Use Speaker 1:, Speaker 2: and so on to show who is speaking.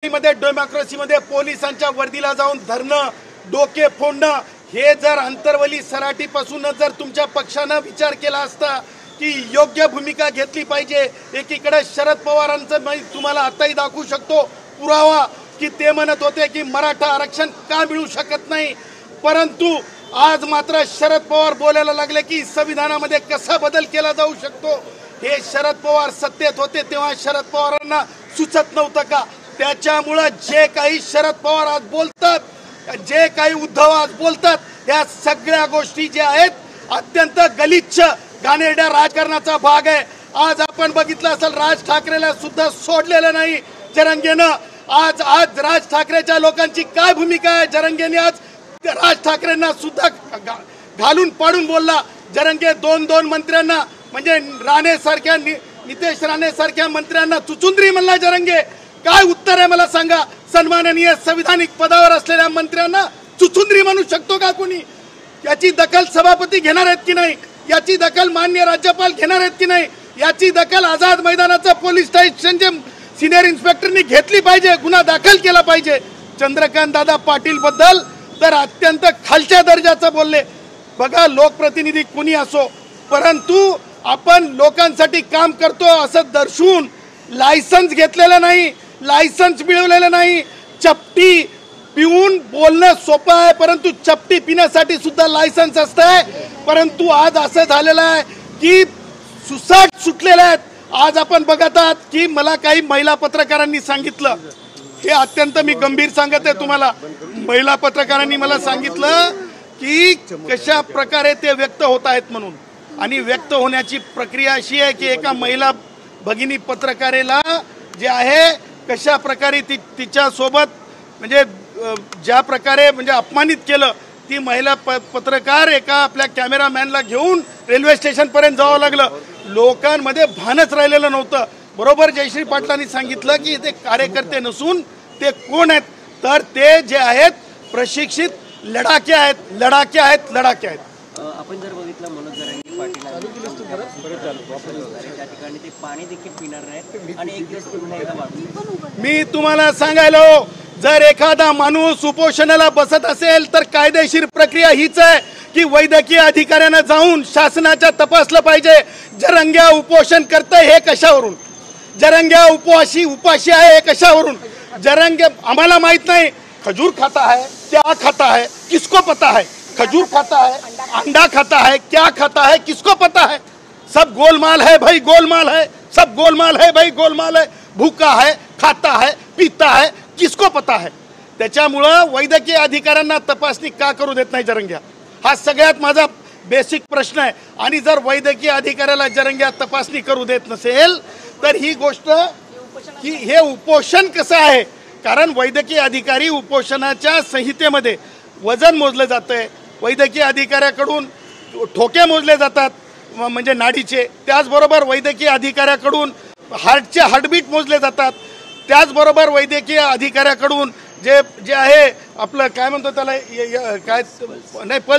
Speaker 1: मध्ये डेमोक्रेसीमध्ये पोलिसांच्या वर्दीला जाऊन धरणं, डोके फोडणं, हे जर अंतरवली सराटीपासूनच जर तुमच्या पक्षानं विचार केला असता की योग्य भूमिका घेतली पाहिजे। एकीकडे शरद पवारांचं मी तुम्हाला आताही दाखवू शकतो पुरावा की ते म्हणत होते की मराठा आरक्षण का मिळू शकत नाही, परंतु आज मात्र शरद पवार बोलायला लागले की संविधानामध्ये कसा बदल केला जाऊ शकतो। हे शरद पवार सत्तेत होते तेव्हा शरद पवारांना सुचत नव्हतं का? त्याच्यामुळे जे काही शरद पवार आज बोलतात, जे काही उद्धव आज बोलतात, या सगळ्या गोष्टी ज्या आहेत अत्यंत गलिच्छ घाणेरड्या राजकारणाचा भाग आहे। आज आपण बघितलं असेल राज ठाकरेला सुद्धा सोडलेलं नाही जरंगेनं। आज राज ठाकरेच्या लोकांची काय भूमिका आहे? जरंगेने आज राज ठाकरेंना सुद्धा घालून पाडून बोलला। जरंगे दोन मंत्र्यांना म्हणजे राणे सारख्या नितेश राणे सारख्या मंत्र्यांना चुचुंद्री म्हणला जरंगे। काय उत्तर आहे मला सांगा? सन्माननीय संविधानिक पदावर असलेल्या मंत्र्यांना चुचुंद्री म्हणू शकतो का कोणी? याची दखल सभापती घेणार आहेत की नाही? याची दखल माननीय राज्यपाल घेणार आहेत की नाही? याची दखल आझाद मैदानाचा पोलीस स्टेशनचे सिनियर इन्स्पेक्टरनी घेतली पाहिजे, गुन्हा दाखल केला पाहिजे। चंद्रकांत दादा पाटील बद्दल तर अत्यंत खालच्या दर्जाचं बोलले। बघा, लोकप्रतिनिधी कुणी असो, परंतु आपण लोकांसाठी काम करतो असं दर्शवून लायसन्स घेतलेलं नाही, लायसन्स मिळवलेलं नाही। चपटी पिऊन बोलणं सोपं आहे, परंतु चपटी पिण्यासाठी सुद्धा लायसन्स असतंय। परंतु आज असं झालेलं आहे की सुसाट सुटलेले आहेत। आज आपण बघत आहात की मला काही महिला पत्रकारांनी सांगितलं, हे अत्यंत मी गंभीर सांगत आहे तुम्हाला, महिला पत्रकारांनी मला सांगितलं की कशा प्रकारे ते व्यक्त होत आहेत म्हणून। आणि व्यक्त होण्याची प्रक्रिया अशी आहे की एका महिला भगिनी पत्रकारेला जे आहे कशा प्रकारे तिच्या सोबत म्हणजे ज्या प्रकारे म्हणजे अपमानित केलं, ती महिला पत्रकार एका आपल्या कॅमेरामॅनला घेऊन रेल्वे स्टेशन पर्यंत जावं लागलं। लोकांमध्ये भानच राहिलेलं नव्हतं। बरोबर जयश्री पाटलांनी सांगितलं की ते कार्यकर्ते नसून ते कोण आहेत, तर ते जे आहेत प्रशिक्षित लढाके आहेत, लढाके आहेत, लढाके आहेत।
Speaker 2: आपण जर बघितलं मनोज जरांगे पाटील त्या ठिकाणी ते पाणी देखील पिणार नाहीत आणि एक दिवस पुन्हा एकदा वाढून।
Speaker 1: मी तुम्हाला सांगायलो, जर एखादा माणूस उपोषणाला बसत असेल तर कायदेशीर प्रक्रिया हीच आहे की वैद्यकीय अधिकाऱ्यांना जाऊन शासनाच्या तपासलं पाहिजे। जरंग्या उपोषण करतंय हे कशावरून? जरंग्या उपाशी आहे हे कशावरून? जरंगे आम्हाला माहित नाही खजूर खाता है, क्या खाता है, किसको पता है? खजूर खाता है, अंडा खाता है, क्या खाता है, किसको पता है? सब गोलमाल है भाई, गोलमाल है, सब गोलमाल है भाई, गोलमाल है। भूखा है, खाता है, पीता है, किसको पता है? त्याच्यामुळं वैद्यकीय अधिकाऱ्यांना तपासणी का करू देत नाही जरंग्या? हा सगळ्यात माझा बेसिक प्रश्न आहे। आणि जर वैद्यकीय अधिकाऱ्याला जरंग्या तपासणी करू देत नसेल तर ही गोष्ट की हे उपोषण कसं आहे? कारण वैद्यकीय अधिकारी उपोषणाच्या संहितेमध्ये वजन मोजलं जातंय, वैद्यकीय अधिकाऱ्याकडून ठोके मोजले जातात म्हणजे नाडीचे, त्याचबरोबर वैद्यकीय अधिकाऱ्याकडून हार्टचे हार्टबीट मोजले जातात, त्याचबरोबर वैद्यकीय अधिकाऱ्याकडून जे आहे आपलं काय म्हणतो त्याला काय नाही पल्स